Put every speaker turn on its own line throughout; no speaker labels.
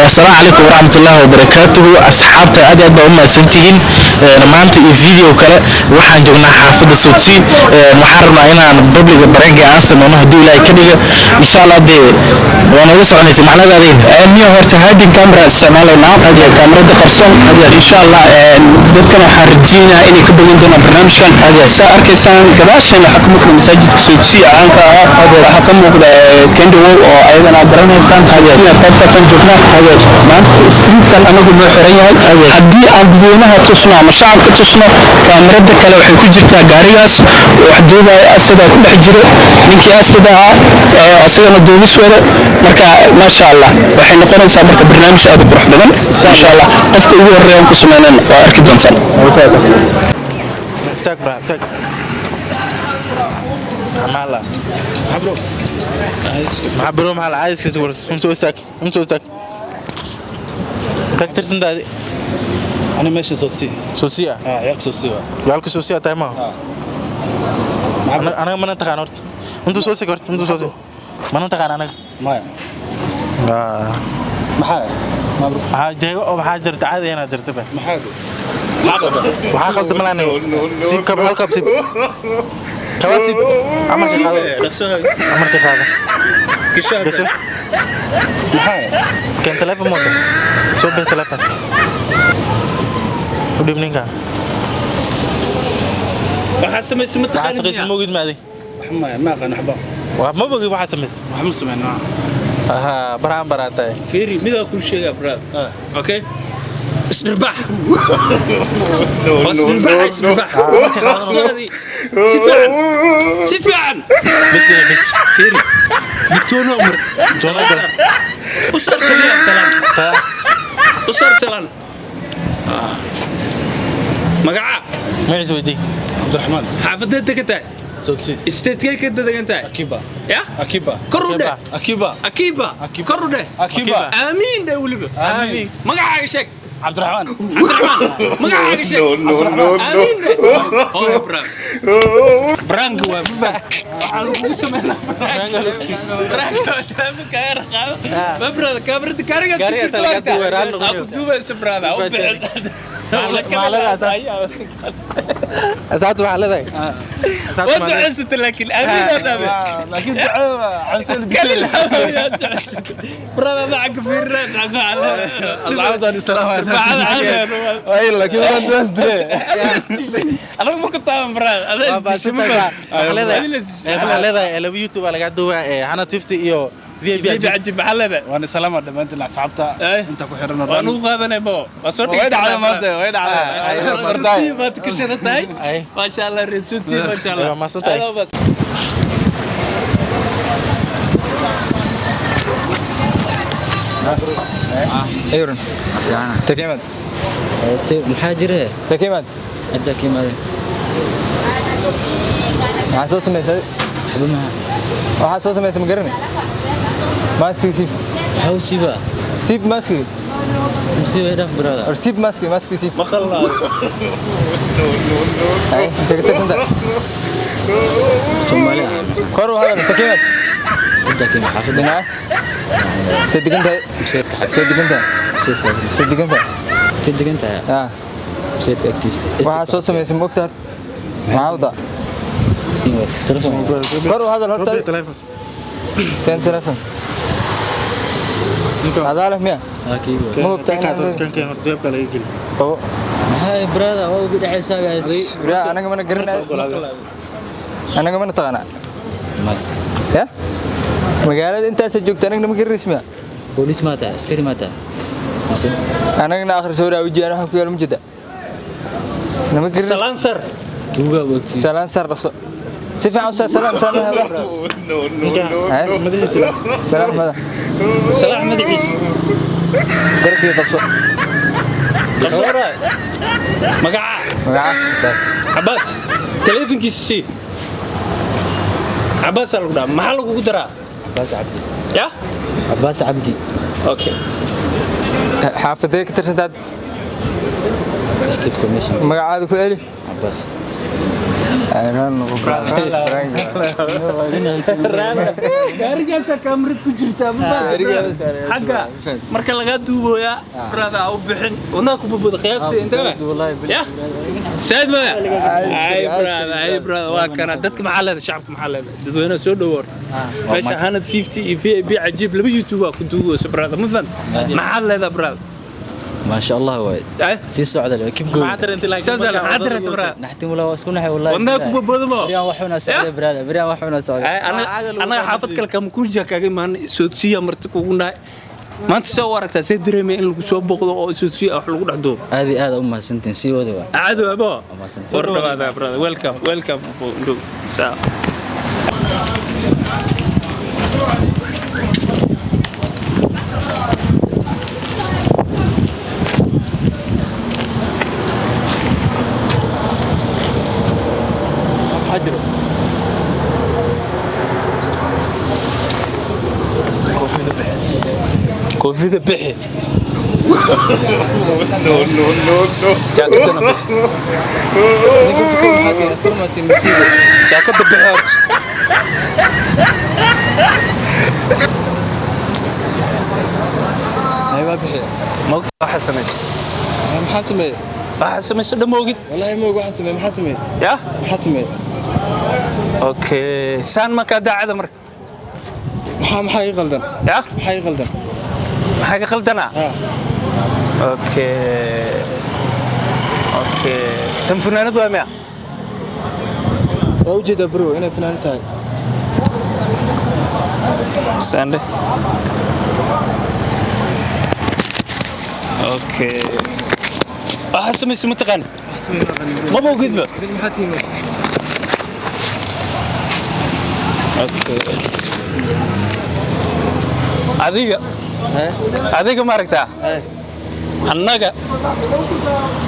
السلام عليكم ورحمة الله وبركاته أصحابتي أدي أما سنتين maanta iyo video kale waxaan joognaa xaafadda Soodsii waxaan rabnaa inaan public break aan sameeyno hadii ilaahay ka dhigo insha Allah waan uga soconaysaa macnaheedu niyo horta hiding camera isticmaalayna hadiya kamarada qarsoon hadiya insha Allah dadkan waxaan rajaynayaa inay ka badan doonaan barnaamijkan hadiya saa arkaysaan gadaashana waxa ka muuqda masaajidka Soodsii caanka ah waxa ka muuqda Candy Wall oo ayadana baranaysaan hadiya qaybtaasaan joognaa hadiya maanta streetkan anagu noo xiran yahay hadii aan dadweynaha tusnaa shacabka tusno kaamirada kale waxay ku jirtaa gaarigaas wax duubay asada ku dhex jiro ninkii asada asagana duubis wada marka ma sha Allah waxay noqonaysaa marka barnaamij aad u qurux badan insha Allah qofka ugu horeeya ku sameeyaan waa arki doontaan استاك برا استاك عمالا محبرو محل عايز كتور انتو استاك تكتر سندادي
أنا ماشي صوتي
سوسيا
عيالك صوتي
عيالك سوسيا تايما أنا ما نتقان أرد أنتو سوسي كرت أنتو سوسي ما نتقان أنا
ما محل مبروك
جاي أو حاجة عادي أنا درت به
محل
وحاخلت ملاني سيب كم هالكب سيب كواس سيب عمر سيب هذا عمر كيف هذا
كشاف محل
كان تلفون موتو شو به تلفون udah meninggal.
وحاسة ما يسمى تخيل.
حاسة قيس موجود معدي.
ما قنا حبا.
وما بقي واحد سمس.
محمد سمعنا.
برام براتاي.
فيري ماذا كل شيء يا براد. أوكي. اسنربح. اسنربح. سفيان.
بس
فيري. بتونو عمر.
تونو عمر.
أسر كليا سلام. أسر سلام. مقعة
ما يسوي دي
عبد الرحمن حافظة دكتة
صوتي
استيت كيف كده دكتة
أكيبا
يا
أكيبا
كرودة
أكيبا
كرودة
أكيبا
آمين ده ولبه
آمين
مقعة شك
عبد الرحمن
مقعة شك آمين ده هو برانك هو سمعنا برانك تام كاير ما براد كاميرا كاريجا أكتوبة سبرادا أو بعد
أسعد محل ذاك
وأنت عزت لكن أمين هذا
لكن عسل
كلنا يا عزت برا معك في الراس على
أصعد أن السلام عليكم
بعد
وإلا كيف أنت أسدي
أنا ما كنت أعمل برا هذا
محل ذا لو يوتيوب على قدوة أنا تفتي إياه في
عجيب محل ذا
وأنا سلامة لما أنت اللي أصحابته أنت كحيرنا
وأنا هذا نبوا
وين على مادة وين على
ما تكشرت هاي ما شاء الله ريتشوتي ما شاء الله
ما صدق
بس
أيرون تكيمد
محاجرة
تكيمد
أنت كيما
حاسوس مسا
حبنا
وحاسوس مسا مقرني ماسك سيب
حوسي بقى
سيب ماسك
مسي هنا برا
سيب ماسك سيب
ما خلاص
أي أنت كنت سنت
سومالي
كارو هذا تكيمد
أنت كيما حافظنا
تدق أنت
مسيت
تدق أنت تدق أنت
تدق أنت مسيت أكتيس
وحاسوس مسا مكتر معاوضة
سينور تلفون
كارو هذا الهوتل كان تلفون هذا له مية
أكيد
مو بتاعنا
كان رتيب كلا يجي
أو
هاي برادا هو بدي حساب
يا أنا كمان قرنا أنا كمان تغنى
مات
يا مقالة أنت سجّت أنا كنا مقرر اسمها
بوليس ماتا عسكري ماتا مسي
أنا كنا آخر سورة وجي أنا حكي يوم جدا أنا مقرر
سلانسر
توغا وقت
سلام سر رخص سيف عوسى سلام هذا
مدرسة سلام
سلام هذا
سلام أحمد عيسى
قرر في طبص
قصورة مقعة
بس
عباس تلفون كيسي عباس القدام محل قدرة
عباس عبدي
يا
عباس عبدي
أوكي
حافظ كتر سداد
استيت كوميشن
مقعد كويلي
عباس
gaarigaasa kaamirad ku jirtaa xagga marka lagaa duubooyaa brada u bixin wadnaha ku badbada qiyaastii intee ya saad ma ay brada waa kana dadka maxaa leedahay shacabka maxaa leedahay dadweynaha soo dhawoor meesha 150 iyo VIP cajiib laba YouTube ku duubooso brada ma fahad maxaa leedahay brada
ما شاء الله وايد سي سعد كيف قول
معدر انت لايك معدر انت برا
نحتم ولا اسكو نحي والله
وناك ببدمو
بريان وحنا سعد براد بريان وحنا سعد
انا حافظ كل كم كوجا كاغي مان سودسيا مرت كوغو ناي ما انت سو ورقتا سي دريمي ان لو سو بوقدو او سودسيا wax lagu dhaxdo
هذه ما سنتين سي ودا
عاد ابو ورنا براد ويلكم ويلكم سا كوفي ذا بحي نو جاكتنا بحي
كنت كل حاجه اسكر ما تمشي
جاكت بحي
ايوه بحي
موقت حسميس
محاسمه
حسميس دموقت
والله مو محاسمه محاسمه
يا
محاسمه
اوكي سان ما كدا عاد مرك
maxay qaldan
يا
maxay qaldan
حاجه خلدنا اوكي تم فنانة واميا
وجد برو انا فنان تاعي
ساندي اوكي احسن اسم متقن ما موجود بقى
محاتيمه
اوكي adiga ma aragtaa annaga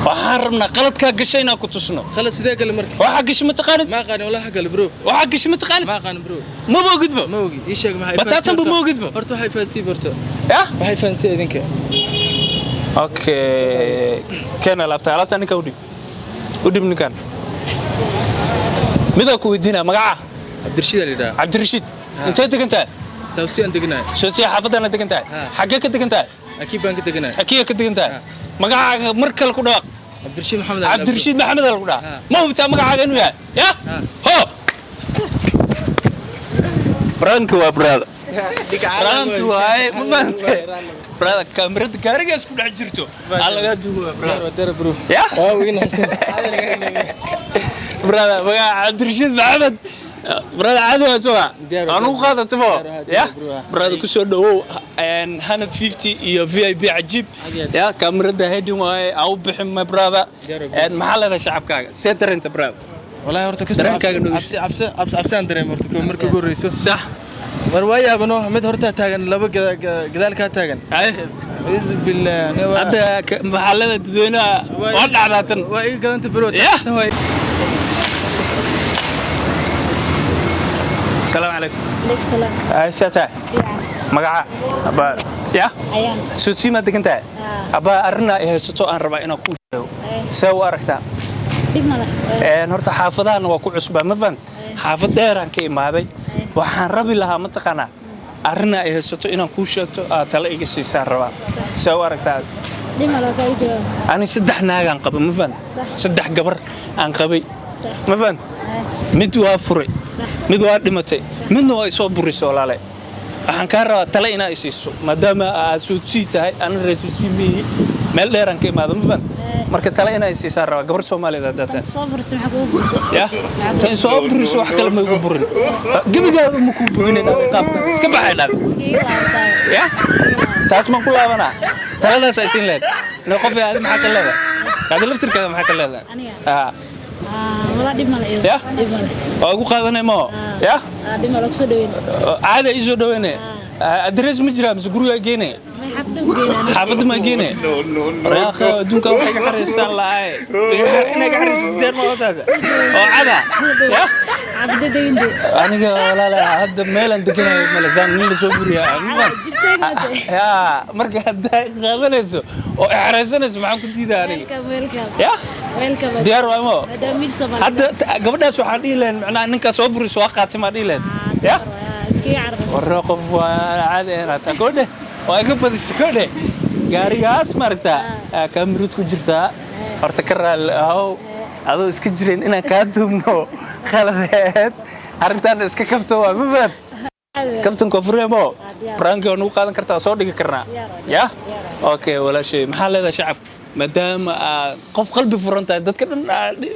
waxaan rabnaa qaladkaa gashay inaan ku tusno
خلاص sidee kale markii
waxa gashay ma taqaanid
ma qaan wala xagal bro
waxa gashay ma taqaanid
ma qaan bro
ma moogidba
ma ogi ii sheeg maxay
bataasan ba moogidba
horta waxay faansi barto
ya
waxay faansi idinka
okay kana laabta ninka u dhib ninkan mida ku weydiina magaca
Abdirashiid Alida
Abdirashiid intee degantaa
Sawsi aan deganaa
Sawsi xaafadana degantaa xagee ka degantaa
Akiib baan ka deganaa
Akiib ka degantaa magacaaga mar kale ku dhawaaq Abdirashiid Maxamed lagu dhawaaq ma hubtaa magacaaga inuu yahay ya ho brank waa brada brank waay ma fahamtay brada kamarada gaariga isku dhex jirto alaga duuba brada
bro
ya
oo wina
brada magaca Abdirashiid Maxamed brada caadi waa soo anu qaadantimo ya brada ku soo dhawow 150 iyo VIP cajiib ya kamarada heading waay au bixin ma brada maxaa la shacabkaaga seetaranta brada
wallahi horta absaan dareem horta marka ugu horeyso
صح
war waayabano mid horta taagan laba gadaal ka taagan billaah
hada maxallada dadweynaha oo dhacdaatan
waa ii galanta bro
السلام عليكم
عليك السلام
عايشة مقعة أبا يا
أيان
سوتي ما دكنتها أبا أرنا إيه سوتو أن ربع إنا كوش سو أركتها
ديك ماله
نورت حافظان وكو عصبة مفن حافظ ديران كي ماذي وحان ربي لها متقنا أرنا إيه سوتو إنا كوش تلاقي سيسان ربع سو أركتها
ديك ماله كايجو
أنا سدح ناقان قبل مفن سدح قبر أن قبي مفن mid waa furay mid waa dhimatay midna waa soo burisay walaale waxaan ka rabaa tale inaa isiiso maadaama aad soo tahay ana reesuutii meel dheer aan ka imaado mafan marka tale inaa isiisaa rabaa gabar Soomaaliyeed dadta
soo burisay waxa ugu burisay
ya tan soo burisay wax kale ma ugu burin gabigaada ma ku burinayna qaabka iska baxay dhab ya taas ma ku laabana taladaas ay siin leed qof aad maxaa ka leedahay aad laftirkeeda maxaa ka leedahay
ولا دي مال
يا أقول قادنا ما يا
دي مال أقصد دوين
عادة إيش دوينه أدرس مجرى بس قروي أجينه
ما يحفظ جينا
حافظ ما أجينه يا أخي دون كم حاجة حرس الله أنا حرس دير ما هذا أو عادة يا
عبد دوين دي
أنا لا هذا ميل عندك هنا ملزان ميل سوبريا يا مركز هذا غالبا نسو أو إحراسنا اسمعهم كنتي داري يا
Welcome.
diyaar waa mo
Madam Mir Somali.
hadda gabadhaas waxaan dhihi lahayn macnaha ninkaas soo buris waa qaatay ma dhihi lahayn ya
Iski carab.
warra qof waa caadi ah ta koodhe waa ka badisay koodhe gaarigaas maaragta kaamirad ku jirta horta ka raal aho adoo iska jireen inaan ka duubno khaladeed arintan iska kabto waa mabad kabtan koofreemo prank oo nagu qaadan kartaa soo dhigi karnaa ya okay walaashay maxaa leedahay shacab maadaama qof qalbi furan tahay dadka dhan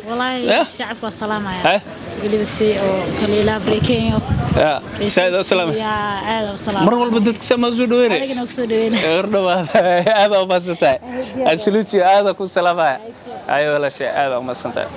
Wallahi shacabka salaamaya waliba si oo kaleela breaking
ya saad salaam
ya aad salaam
mar walba dadka sama soo dhaweeyay
anigana ku soo dhaweeyay
gardhawaada aad u maasantay asluuti aad ku salaamay ayo walaashay aad u maasantay